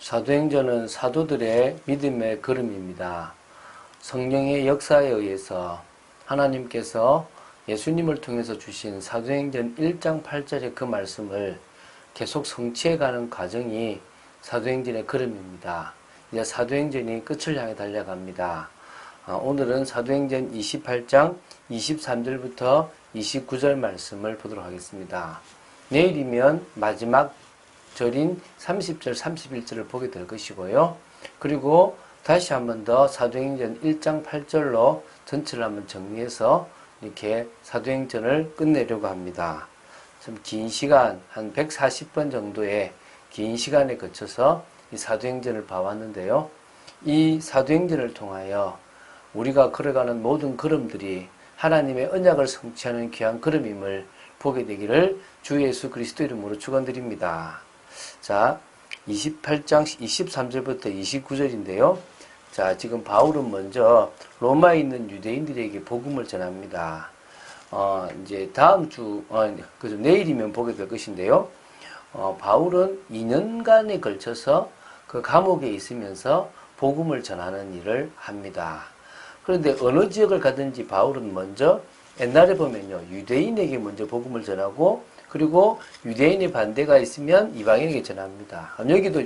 사도행전은 사도들의 믿음의 걸음입니다. 성령의 역사에 의해서 하나님께서 예수님을 통해서 주신 사도행전 1장 8절의 그 말씀을 계속 성취해가는 과정이 사도행전의 걸음입니다. 이제 사도행전이 끝을 향해 달려갑니다. 오늘은 사도행전 28장 23절부터 29절 말씀을 보도록 하겠습니다. 내일이면 마지막 절인 30절, 31절을 보게 될 것이고요. 그리고 다시 한 번 더 사도행전 1장 8절로 전체를 한번 정리해서 이렇게 사도행전을 끝내려고 합니다. 좀 긴 시간, 한 140번 정도의 긴 시간에 거쳐서 이 사도행전을 봐왔는데요. 이 사도행전을 통하여 우리가 걸어가는 모든 걸음들이 하나님의 언약을 성취하는 귀한 걸음임을 보게 되기를 주 예수 그리스도 이름으로 축원드립니다. 자, 28장 23절부터 29절인데요. 자, 지금 바울은 먼저 로마에 있는 유대인들에게 복음을 전합니다. 이제 다음 주, 그죠, 내일이면 보게 될 것인데요. 바울은 2년간에 걸쳐서 그 감옥에 있으면서 복음을 전하는 일을 합니다. 그런데 어느 지역을 가든지 바울은 먼저 옛날에 보면요, 유대인에게 먼저 복음을 전하고 그리고 유대인의 반대가 있으면 이방인에게 전합니다. 여기도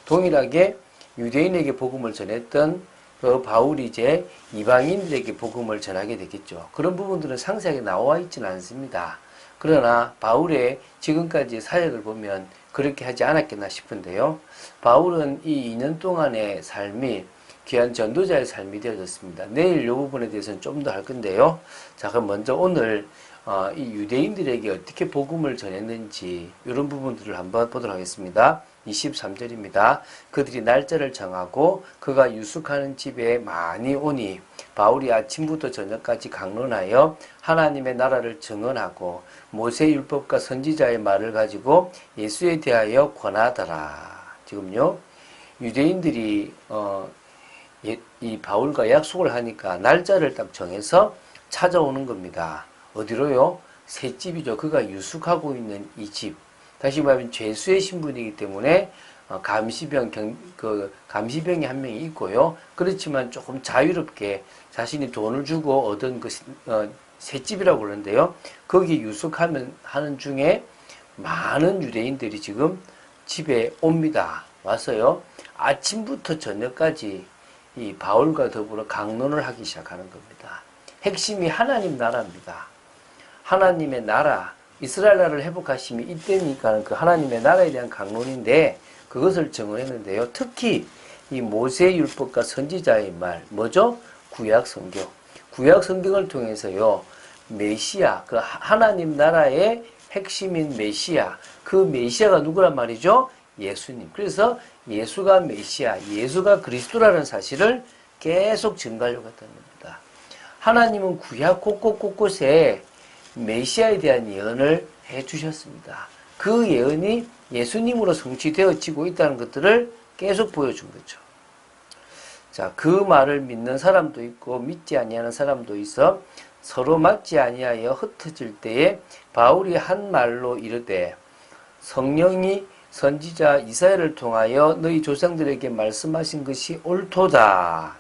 동일하게 유대인에게 복음을 전했던 그 바울이 이제 이방인들에게 복음을 전하게 되겠죠. 그런 부분들은 상세하게 나와 있지는 않습니다. 그러나 바울의 지금까지의 사역을 보면 그렇게 하지 않았겠나 싶은데요. 바울은 이 2년 동안의 삶이 귀한 전도자의 삶이 되어졌습니다. 내일 이 부분에 대해서는 좀 더 할 건데요. 자, 그럼 먼저 오늘 이 유대인들에게 어떻게 복음을 전했는지 이런 부분들을 한번 보도록 하겠습니다. 23절입니다. 그들이 날짜를 정하고 그가 유숙하는 집에 많이 오니 바울이 아침부터 저녁까지 강론하여 하나님의 나라를 증언하고 모세 율법과 선지자의 말을 가지고 예수에 대하여 권하더라. 지금요, 유대인들이 이 바울과 약속을 하니까 날짜를 딱 정해서 찾아오는 겁니다. 어디로요? 새 집이죠. 그가 유숙하고 있는 이 집. 다시 말하면 죄수의 신분이기 때문에 감시병이 한 명이 있고요. 그렇지만 조금 자유롭게 자신이 돈을 주고 얻은 새 집이라고 그러는데요. 거기 유숙하는 중에 많은 유대인들이 지금 집에 옵니다. 와서요, 아침부터 저녁까지 이 바울과 더불어 강론을 하기 시작하는 겁니다. 핵심이 하나님 나라입니다. 하나님의 나라, 이스라엘 나라를 회복하심이 이때니까 그 하나님의 나라에 대한 강론인데 그것을 정언했는데요. 특히 이 모세 율법과 선지자의 말, 뭐죠? 구약 성경. 구약 성경을 통해서요, 메시아, 그 하나님 나라의 핵심인 메시아, 그 메시아가 누구란 말이죠? 예수님. 그래서 예수가 메시아, 예수가 그리스도라는 사실을 계속 증가하려고 했다는 겁니다. 하나님은 구약 곳곳에 메시아에 대한 예언을 해주셨습니다. 그 예언이 예수님으로 성취되어지고 있다는 것들을 계속 보여준 거죠. 자, 그 말을 믿는 사람도 있고 믿지 아니하는 사람도 있어 서로 맞지 아니하여 흩어질 때에 바울이 한 말로 이르되 성령이 선지자 이사야를 통하여 너희 조상들에게 말씀하신 것이 옳도다.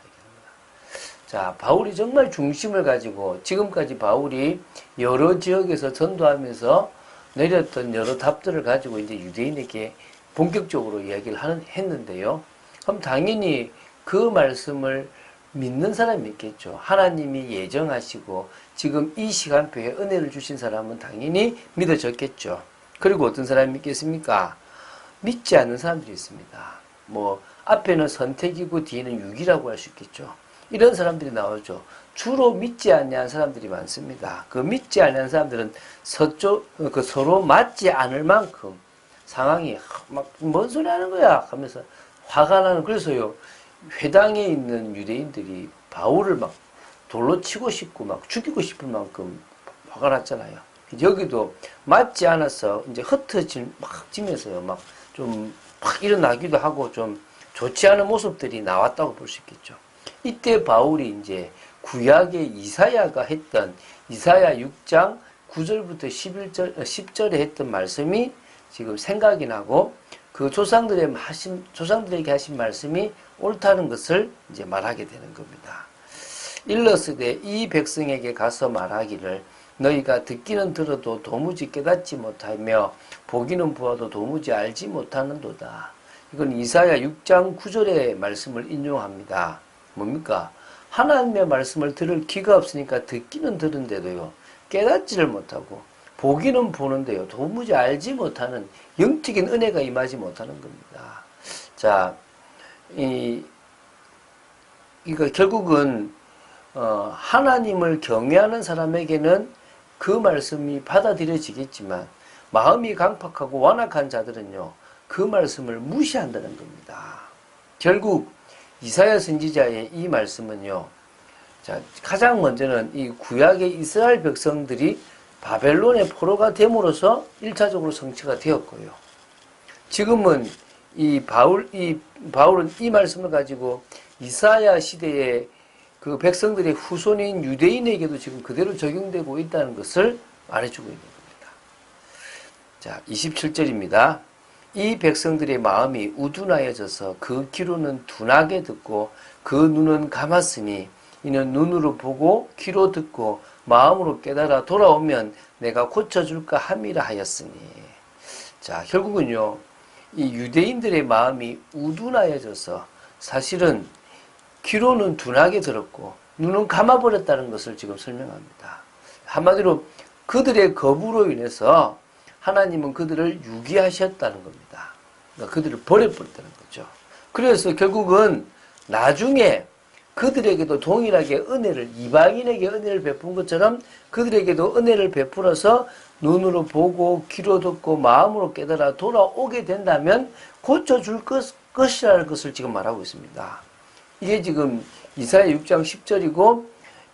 자, 바울이 정말 중심을 가지고 지금까지 바울이 여러 지역에서 전도하면서 내렸던 여러 답들을 가지고 이제 유대인에게 본격적으로 이야기를 했는데요. 그럼 당연히 그 말씀을 믿는 사람이 있겠죠. 하나님이 예정하시고 지금 이 시간표에 은혜를 주신 사람은 당연히 믿어졌겠죠. 그리고 어떤 사람이 믿겠습니까? 믿지 않는 사람들이 있습니다. 뭐 앞에는 선택이고 뒤에는 유기라고 할 수 있겠죠. 이런 사람들이 나오죠. 주로 믿지 않는 사람들이 많습니다. 그 믿지 않는 사람들은 서로 맞지 않을 만큼 상황이 막 뭔 소리 하는 거야 하면서 화가 나는. 그래서요, 회당에 있는 유대인들이 바울을 막 돌로 치고 싶고 막 죽이고 싶을 만큼 화가 났잖아요. 여기도 맞지 않아서 이제 흩어지면서요, 막 좀 막 일어나기도 하고 좀 좋지 않은 모습들이 나왔다고 볼 수 있겠죠. 이때 바울이 이제 구약의 이사야가 했던 이사야 6장 9절부터 10절에 했던 말씀이 지금 생각이 나고 그 조상들에게 하신 말씀이 옳다는 것을 이제 말하게 되는 겁니다. 일러스되 이 백성에게 가서 말하기를 너희가 듣기는 들어도 도무지 깨닫지 못하며 보기는 보아도 도무지 알지 못하는도다. 이건 이사야 6장 9절의 말씀을 인용합니다. 뭡니까? 하나님의 말씀을 들을 귀가 없으니까 듣기는 들은데도요, 깨닫지를 못하고 보기는 보는데요, 도무지 알지 못하는 영적인 은혜가 임하지 못하는 겁니다. 자, 이거 결국은 하나님을 경외하는 사람에게는 그 말씀이 받아들여지겠지만 마음이 강팍하고 완악한 자들은요, 그 말씀을 무시한다는 겁니다. 결국 이사야 선지자의 이 말씀은요, 자, 가장 먼저는 이 구약의 이스라엘 백성들이 바벨론의 포로가 됨으로써 1차적으로 성취가 되었고요. 지금은 바울은 이 말씀을 가지고 이사야 시대의 그 백성들의 후손인 유대인에게도 지금 그대로 적용되고 있다는 것을 말해주고 있는 겁니다. 자, 27절입니다. 이 백성들의 마음이 우둔하여져서 그 귀로는 둔하게 듣고 그 눈은 감았으니 이는 눈으로 보고 귀로 듣고 마음으로 깨달아 돌아오면 내가 고쳐줄까 함이라 하였으니. 자, 결국은요, 이 유대인들의 마음이 우둔하여져서 사실은 귀로는 둔하게 들었고 눈은 감아버렸다는 것을 지금 설명합니다. 한마디로 그들의 거부로 인해서 하나님은 그들을 유기하셨다는 겁니다. 그러니까 그들을 버려버렸다는 거죠. 그래서 결국은 나중에 그들에게도 동일하게 이방인에게 은혜를 베푼 것처럼 그들에게도 은혜를 베풀어서 눈으로 보고 귀로 듣고 마음으로 깨달아 돌아오게 된다면 고쳐줄 것이라는 것을 지금 말하고 있습니다. 이게 지금 이사야 6장 10절이고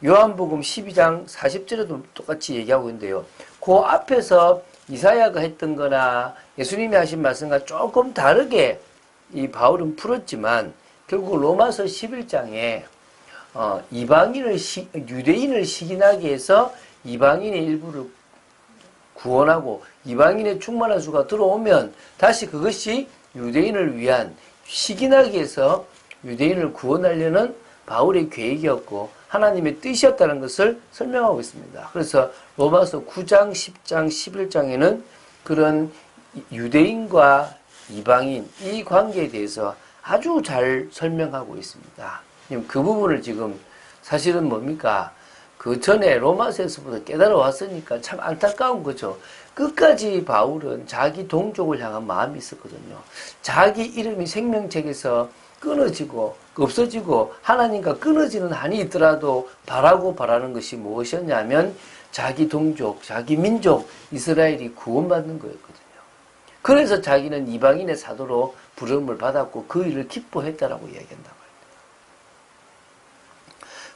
요한복음 12장 40절에도 똑같이 얘기하고 있는데요. 그 앞에서 이사야가 했던 거나 예수님이 하신 말씀과 조금 다르게 이 바울은 풀었지만 결국 로마서 11장에 유대인을 시기나게 해서 이방인의 일부를 구원하고 이방인의 충만한 수가 들어오면 다시 그것이 유대인을 위한 시기나게 해서 유대인을 구원하려는 바울의 계획이었고 하나님의 뜻이었다는 것을 설명하고 있습니다. 그래서 로마서 9장, 10장, 11장에는 그런 유대인과 이방인 이 관계에 대해서 아주 잘 설명하고 있습니다. 그 부분을 지금 사실은 뭡니까? 그 전에 로마서에서부터 깨달아 왔으니까 참 안타까운 거죠. 끝까지 바울은 자기 동족을 향한 마음이 있었거든요. 자기 이름이 생명책에서 끊어지고 없어지고 하나님과 끊어지는 한이 있더라도 바라는 것이 무엇이었냐면 자기 동족, 자기 민족 이스라엘이 구원받는 거였거든요. 그래서 자기는 이방인의 사도로 부름을 받았고 그 일을 기뻐했다라고 이야기한단 말입니다.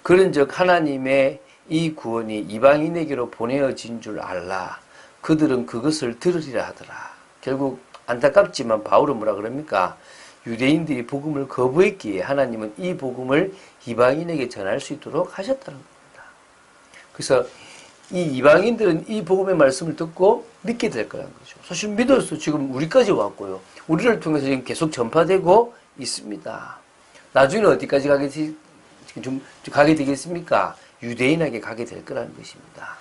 그런즉 하나님의 이 구원이 이방인에게로 보내어진 줄 알라. 그들은 그것을 들으리라 하더라. 결국 안타깝지만 바울은 뭐라 그럽니까? 유대인들이 복음을 거부했기에 하나님은 이 복음을 이방인에게 전할 수 있도록 하셨다는 겁니다. 그래서 이 이방인들은 이 복음의 말씀을 듣고 믿게 될 거라는 거죠. 사실 믿어서 지금 우리까지 왔고요. 우리를 통해서 지금 계속 전파되고 있습니다. 나중에는 어디까지 가게 되겠습니까? 유대인에게 가게 될 거라는 것입니다.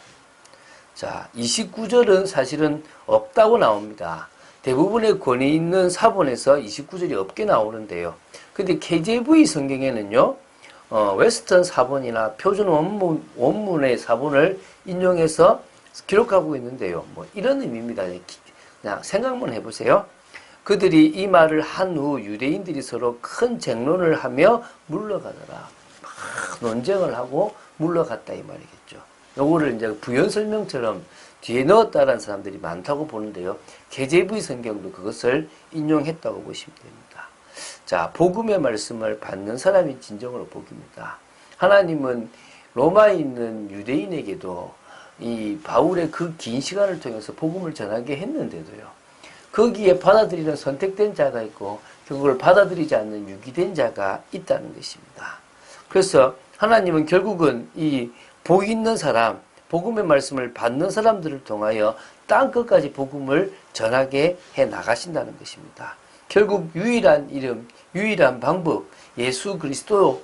자, 29절은 사실은 없다고 나옵니다. 대부분의 권위 있는 사본에서 29절이 없게 나오는데요. 근데 KJV 성경에는요, 웨스턴 사본이나 표준 원문의 사본을 인용해서 기록하고 있는데요. 뭐 이런 의미입니다. 그냥 생각만 해보세요. 그들이 이 말을 한 후 유대인들이 서로 큰 쟁론을 하며 물러가더라. 막 논쟁을 하고 물러갔다 이 말이겠죠. 요거를 이제 부연 설명처럼 뒤에 넣었다라는 사람들이 많다고 보는데요. KJV 성경도 그것을 인용했다고 보시면 됩니다. 자, 복음의 말씀을 받는 사람이 진정으로 복입니다. 하나님은 로마에 있는 유대인에게도 이 바울의 그 긴 시간을 통해서 복음을 전하게 했는데도요. 거기에 받아들이는 선택된 자가 있고 그걸 받아들이지 않는 유기된 자가 있다는 것입니다. 그래서 하나님은 결국은 이 복 있는 사람, 복음의 말씀을 받는 사람들을 통하여 땅끝까지 복음을 전하게 해 나가신다는 것입니다. 결국 유일한 이름, 유일한 방법, 예수 그리스도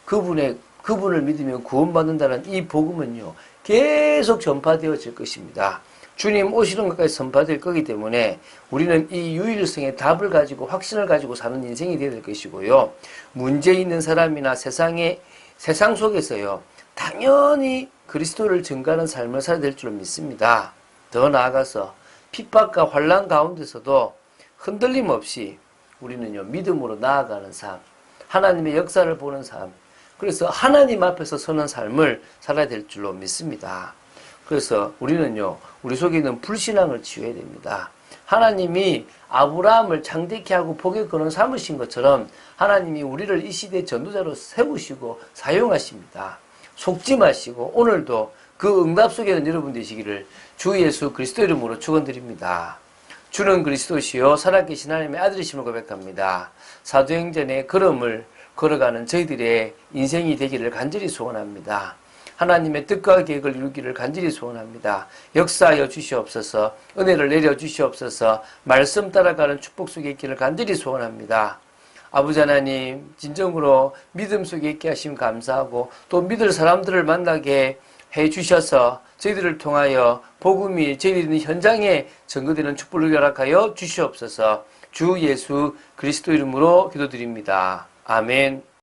그분을 믿으면 구원받는다는 이 복음은요, 계속 전파되어질 것입니다. 주님 오시는 것까지 전파될 거기 때문에 우리는 이 유일성의 답을 가지고 확신을 가지고 사는 인생이 되어야 될 것이고요. 문제 있는 사람이나 세상 속에서요, 당연히 그리스도를 증거하는 삶을 살아야 될 줄 믿습니다. 더 나아가서 핍박과 환난 가운데서도 흔들림 없이 우리는요, 믿음으로 나아가는 삶, 하나님의 역사를 보는 삶, 그래서 하나님 앞에서 서는 삶을 살아야 될 줄로 믿습니다. 그래서 우리는요, 우리 속에 있는 불신앙을 치유해야 됩니다. 하나님이 아브라함을 창대케 하고 복의 근원 삼으신 것처럼 하나님이 우리를 이 시대의 전도자로 세우시고 사용하십니다. 속지 마시고 오늘도 그 응답 속에는 여러분 되시기를 주 예수 그리스도 이름으로 축원드립니다. 주는 그리스도시요 살아계신 하나님의 아들이심을 고백합니다. 사도행전의 걸음을 걸어가는 저희들의 인생이 되기를 간절히 소원합니다. 하나님의 뜻과 계획을 이루기를 간절히 소원합니다. 역사하여 주시옵소서, 은혜를 내려 주시옵소서, 말씀 따라가는 축복 속에 있기를 간절히 소원합니다. 아버지 하나님, 진정으로 믿음 속에 있게 하시면 감사하고 또 믿을 사람들을 만나게 해 주셔서 저희들을 통하여 복음이 저희들이 있는 현장에 전거되는 축복을 허락하여 주시옵소서. 주 예수 그리스도 이름으로 기도드립니다. 아멘.